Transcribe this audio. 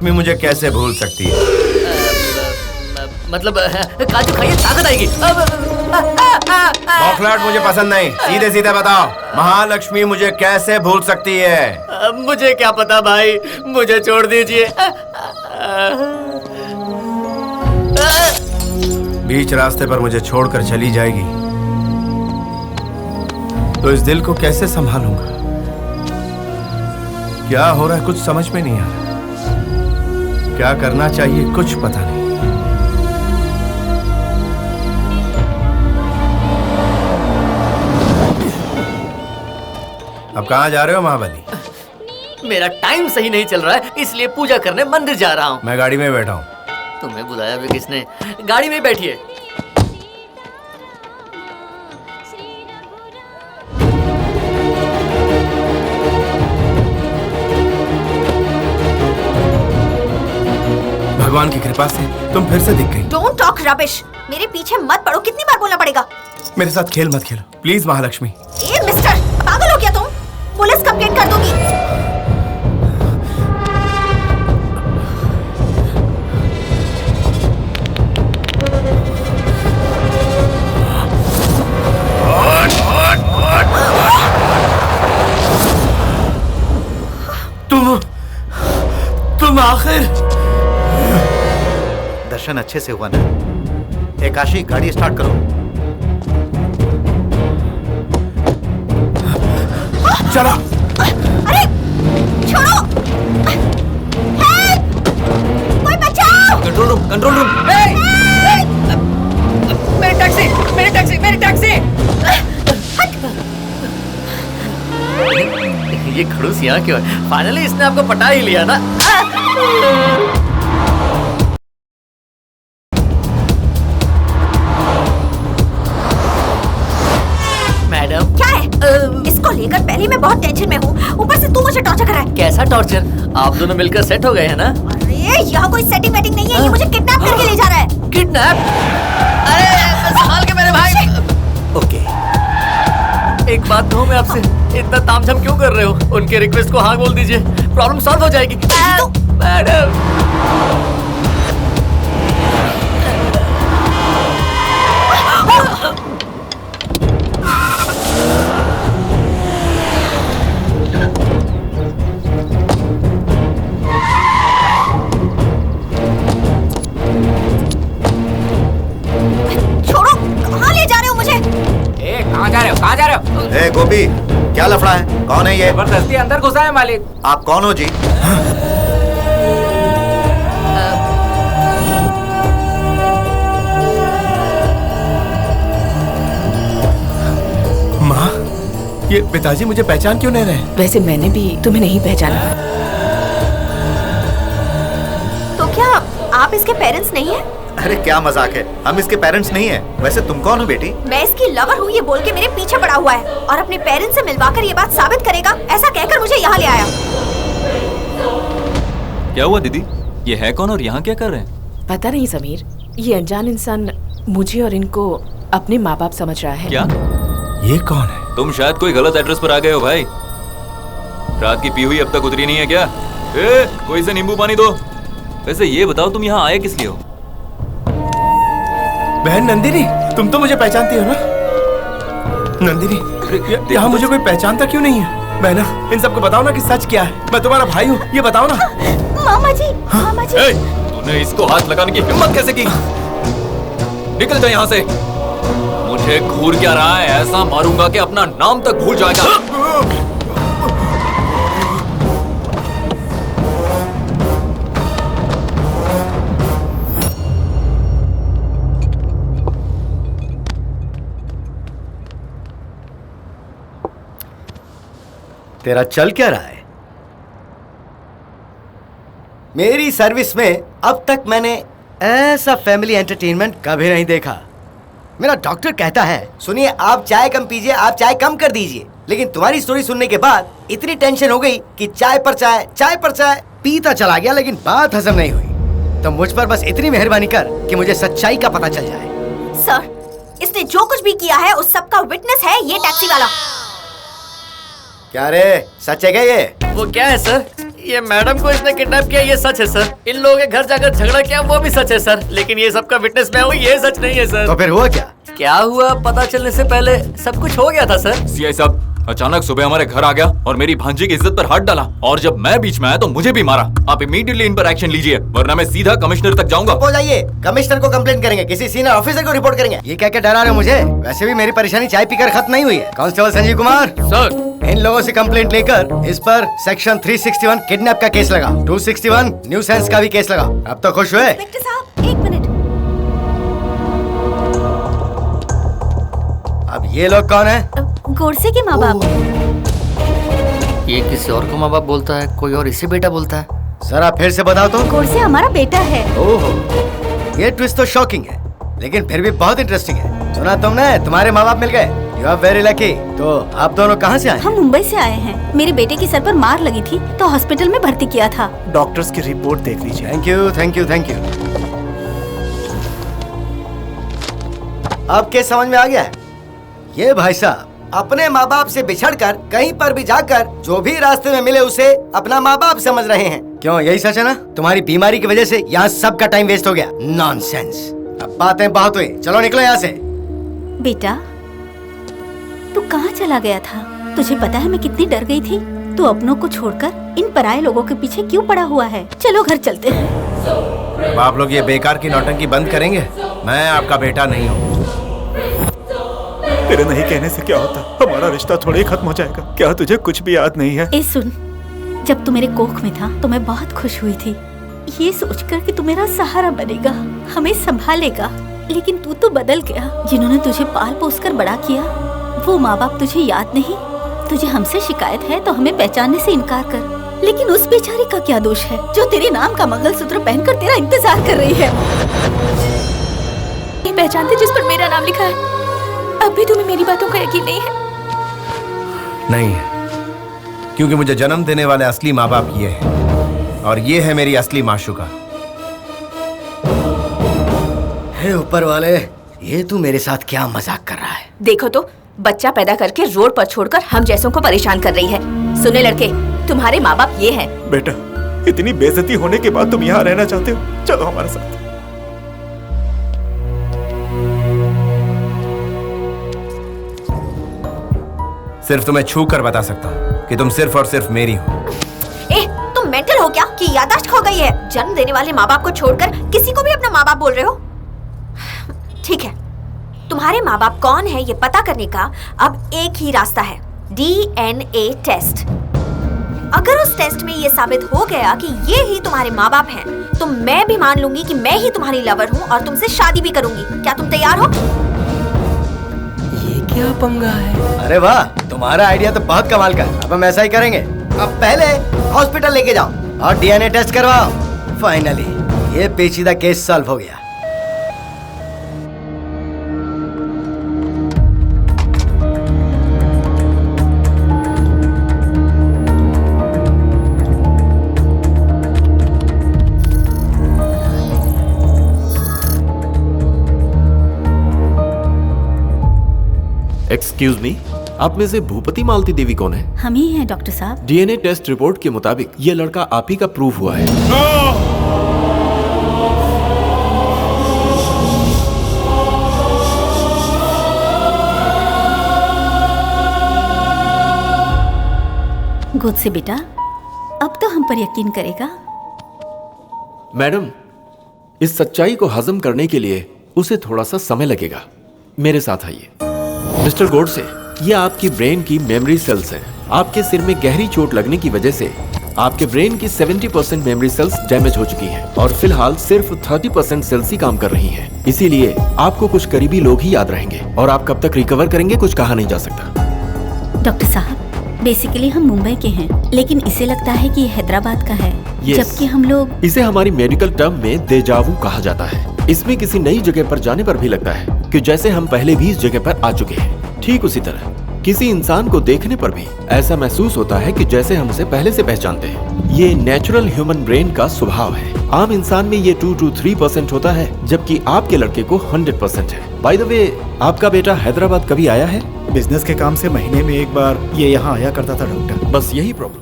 मैं मुझे कैसे भूल सकती है? मतलब काजू खाइए ताकत आएगी। बौखलाहट मुझे पसंद नहीं, सीधे सीधे बताओ, महालक्ष्मी मुझे कैसे भूल सकती है? मुझे क्या पता भाई, मुझे छोड़ दीजिए। बीच रास्ते पर मुझे छोड़कर चली जाएगी तो इस दिल को कैसे संभालूंगा? क्या हो रहा है कुछ समझ में नहीं आ रहा, क्या करना चाहिए कुछ पता नहीं। अब कहाँ जा रहे हो महाबली? मेरा टाइम सही नहीं चल रहा है, इसलिए पूजा करने मंदिर जा रहा हूँ। मैं गाड़ी में बैठा हूँ। तुम्हें बुलाया भी किसने? गाड़ी में बैठिए। भगवान की कृपा से तुम फिर से दिख गई। डोंट टॉक रबिश, मेरे पीछे मत पड़ो, कितनी बार बोलना पड़ेगा? मेरे साथ खेल मत खेलो प्लीज महालक्ष्मी। ए मिस्टर, पागल हो गया तुम? पुलिस कंप्लेंट कर दूंगी। तुम आखिर दर्शन अच्छे से हुआ ना? एकाशी गाड़ी स्टार्ट करो। चलो। अरे छोड़ो, हेल्प, कोई बचाओ। Control room, control room. मेरी टैक्सी, मेरी टैक्सी, मेरी टैक्सी। ये खड़ूस यहाँ क्यों है? फाइनली इसने आपको पटा ही लिया ना। मैडम क्या है? इसको लेकर पहले मैं बहुत टेंशन में हूँ, ऊपर से तू मुझे टॉर्चर कर रहा है। कैसा टॉर्चर? आप दोनों मिलकर सेट हो गए हैं ना? अरे यहाँ कोई सेटिंग वेटिंग नहीं है, ये मुझे किडनैप करके ले जा रहा है। किडनैप? अरे संभाल के मेरे भाई। ओके। एक बात कहूँ मैं आपसे, इतना तामझाम क्यों कर रहे हो? उनके रिक्वेस्ट को हाँ बोल दीजिए, प्रॉब्लम सॉल्व हो जाएगी। मैडम छोड़ो, कहाँ ले जा रहे हो मुझे? कहाँ जा रहे हो? कहाँ जा रहे हो? ए गोपी, क्या लफड़ा है? कौन है ये? जबरदस्ती अंदर घुसा है मालिक। आप कौन हो जी? माँ, ये पिताजी मुझे पहचान क्यों नहीं रहे? वैसे मैंने भी तुम्हें नहीं पहचाना। तो क्या आप इसके पेरेंट्स नहीं हैं? अरे क्या मजाक है, हम इसके पेरेंट्स नहीं हैं। वैसे तुम कौन हो बेटी? मैं इसकी लवर हूँ ये बोल के मेरे पीछे पड़ा हुआ है और अपने पेरेंट्स से मिलवाकर ये बात साबित करेगा, ऐसा कहकर मुझे यहाँ ले आया। क्या हुआ दीदी? ये है कौन और यहाँ क्या कर रहे हैं? पता नहीं समीर, ये अनजान इंसान मुझे और इनको अपने माँ बाप समझ रहा है। क्या? ये कौन है? तुम शायद कोई गलत एड्रेस पर आ गए हो भाई। रात की पी हुई अब तक उतरी नहीं है क्या? कोई से नींबू पानी दो। वैसे ये बताओ तुम यहाँ आए किस लिए हो? बहन नंदिनी, तुम तो मुझे पहचानती हो ना? नंदिनी, यहाँ मुझे कोई पहचानता क्यों नहीं है? बहना, इन सबको बताओ ना कि सच क्या है। मैं तुम्हारा भाई हूँ, ये बताओ ना। मामा जी, मामा जी। तूने इसको हाथ लगाने की हिम्मत कैसे की? निकल जा यहाँ से। मुझे घूर क्या रहा है? ऐसा मारूंगा कि अपना नाम तक भूल जाएगा। तेरा चल क्या रहा है? मेरी सर्विस में अब तक मैंने ऐसा फैमिली एंटरटेनमेंट कभी नहीं देखा। मेरा डॉक्टर कहता है, सुनिए आप चाय कम पीजिए, आप चाय कम कर दीजिए। लेकिन तुम्हारी स्टोरी सुनने के बाद इतनी टेंशन हो गई कि चाय पर चाय पीता चला गया, लेकिन बात हजम नहीं हुई। तो मुझ पर बस इतनी मेहरबानी कर कि मुझे सच्चाई का पता चल जाए। सर, इसने जो कुछ भी किया है उस सब का विटनेस है ये टैक्सी वाला। क्या रे, सच है क्या ये? वो क्या है सर? ये मैडम को इसने किडनैप किया ये सच है सर। इन लोगों के घर जाकर झगड़ा किया वो भी सच है सर। लेकिन ये सबका विटनेस मैं हूँ, ये सच नहीं है तो सर। फिर हुआ क्या? क्या हुआ पता चलने से पहले सब कुछ हो गया था सर। सीआई साहब अचानक सुबह हमारे घर आ गया और मेरी भांजी की इज्जत पर हाथ डाला, और जब मैं बीच में आया तो मुझे भी मारा। आप इमीडिएटली इन पर एक्शन लीजिए, वरना मैं सीधा कमिश्नर तक जाऊंगा। हो जाइए, कमिश्नर को कंप्लेंट करेंगे, किसी सीनियर ऑफिसर को रिपोर्ट करेंगे। ये क्या क्या डरा रहे हो मुझे? वैसे भी मेरी परेशानी चाय पीकर खत्म नहीं हुई है। कांस्टेबल संजीव कुमार सर इन लोगों से कंप्लेंट लेकर इस पर सेक्शन 361 किडनैप का केस लगा, 261 न्यूसेंस का भी केस लगा। अब तो खुश हुए? इंस्पेक्टर साहब एक मिनट। अब ये लोग कौन है? गोडसे के माँ बाप। ये किसी और को माँ बाप बोलता है, कोई और इसे बेटा बोलता है। जरा फिर से बताओ तो। गोडसे हमारा बेटा है। ओहो, ये ट्विस्ट तो शॉकिंग है, लेकिन फिर भी बहुत इंटरेस्टिंग है। सुना तुमने, तुम्हारे माँ बाप मिल गए। You are very lucky. तो आप दोनों कहाँ से आए? हम मुंबई से आए हैं। मेरे बेटे की सर पर मार लगी थी तो हॉस्पिटल में भर्ती किया था। डॉक्टर्स की रिपोर्ट देख लीजिए। Thank you thank you thank you. अब क्या समझ में आ गया है? ये भाई साहब अपने माँ बाप से बिछड़कर कहीं पर भी जाकर जो भी रास्ते में मिले उसे अपना माँ बाप समझ रहे हैं। क्यों, यही सच है ना? तुम्हारी बीमारी की वजह से यहाँ सबका टाइम वेस्ट हो गया। नॉनसेंस। अब बातें बहुत हुई, चलो निकलो यहाँ से। बेटा तू कहाँ चला गया था? तुझे पता है मैं कितनी डर गई थी। तू अपनों को छोड़कर इन पराये लोगों के पीछे क्यों पड़ा हुआ है? चलो घर चलते हैं। अब आप लोग ये बेकार की नौटंकी बंद करेंगे? मैं आपका बेटा नहीं हूँ। तेरे नहीं कहने से क्या होता, हमारा रिश्ता थोड़ा ही खत्म हो जाएगा। क्या तुझे कुछ भी याद नहीं है? ए सुन, जब तू मेरे कोख में था तो मैं बहुत खुश हुई थी, ये सोचकर कि तू मेरा सहारा बनेगा, हमें संभालेगा। लेकिन तू तो बदल गया। जिन्होंने तुझे पाल पोस कर बड़ा किया वो माँ बाप तुझे याद नहीं। तुझे हमसे शिकायत है तो हमें पहचानने से इनकार कर। लेकिन उस बेचारी का क्या दोष है जो तेरे नाम का मंगलसूत्र पहनकर तेरा इंतजार कर रही है? ये पहचानते जिस पर मेरा नाम लिखा है। अब भी तुम्हें मेरी बातों का यकीन नहीं है? नहीं है, क्योंकि मुझे जन्म देने वाले असली माँ बाप ये है, और ये है मेरी असली माशूका। हे ऊपर वाले, ये तू मेरे साथ क्या मजाक कर रहा है? देखो तो, बच्चा पैदा करके रोड पर छोड़कर हम जैसों को परेशान कर रही है। सुने लड़के, तुम्हारे माँ बाप ये हैं। बेटा, इतनी बेइज्जती होने के बाद तुम यहाँ रहना चाहते हो? चलो हमारे साथ। सिर्फ तुम्हें छू कर बता सकता हूँ कि तुम सिर्फ और सिर्फ मेरी हो। ए, तुम मेंटल हो क्या कि याददाश्त खो गई है? जन्म देने वाले माँ बाप को छोड़कर किसी को भी अपना माँ बाप बोल रहे हो? ठीक है, तुम्हारे माँ बाप कौन है ये पता करने का अब एक ही रास्ता है, DNA टेस्ट। अगर उस टेस्ट में ये साबित हो गया कि ये ही तुम्हारे माँ बाप हैं, तो मैं भी मान लूंगी कि मैं ही तुम्हारी लवर हूँ और तुमसे शादी भी करूंगी। क्या तुम तैयार हो? ये क्या पंगा है? अरे वाह, तुम्हारा आइडिया तो बहुत कमाल का है। अब हम ऐसा ही करेंगे। अब पहले हॉस्पिटल लेके जाओ और DNA टेस्ट करवाओ। फाइनली ये पेचीदा केस सॉल्व हो गया। एक्सक्यूज मी, आप में से भूपति मालती देवी कौन है? हम ही हैं डॉक्टर साहब। DNA टेस्ट रिपोर्ट के मुताबिक ये लड़का आप ही का प्रूफ हुआ है। गोदसे बेटा, अब तो हम पर यकीन करेगा? मैडम, इस सच्चाई को हजम करने के लिए उसे थोड़ा सा समय लगेगा। मेरे साथ आइए। मिस्टर गोडसे, ये आपकी ब्रेन की मेमोरी सेल्स हैं। आपके सिर में गहरी चोट लगने की वजह से आपके ब्रेन की 70% मेमोरी सेल्स डैमेज हो चुकी हैं और फिलहाल सिर्फ 30% सेल्स ही काम कर रही हैं। इसीलिए आपको कुछ करीबी लोग ही याद रहेंगे और आप कब तक रिकवर करेंगे कुछ कहा नहीं जा सकता। डॉक्टर साहब, बेसिकली हम मुंबई के हैं, लेकिन इसे लगता है कि ये हैदराबाद का है। जबकि हम लोग इसे हमारी मेडिकल टर्म में देजावू कहा जाता है। इसमें किसी नई जगह पर जाने पर भी लगता है कि जैसे हम पहले भी इस जगह पर आ चुके हैं। ठीक उसी तरह किसी इंसान को देखने पर भी ऐसा महसूस होता है कि जैसे हम उसे पहले से पहचानते हैं। ये नेचुरल ह्यूमन ब्रेन का स्वभाव है। आम इंसान में ये 2 to 3% होता है, जबकि आपके लड़के को 100% है। बाय द वे, आपका बेटा हैदराबाद कभी आया है? बिजनेस के काम से महीने में एक बार ये यहाँ आया करता था डॉक्टर। बस यही प्रॉब्लम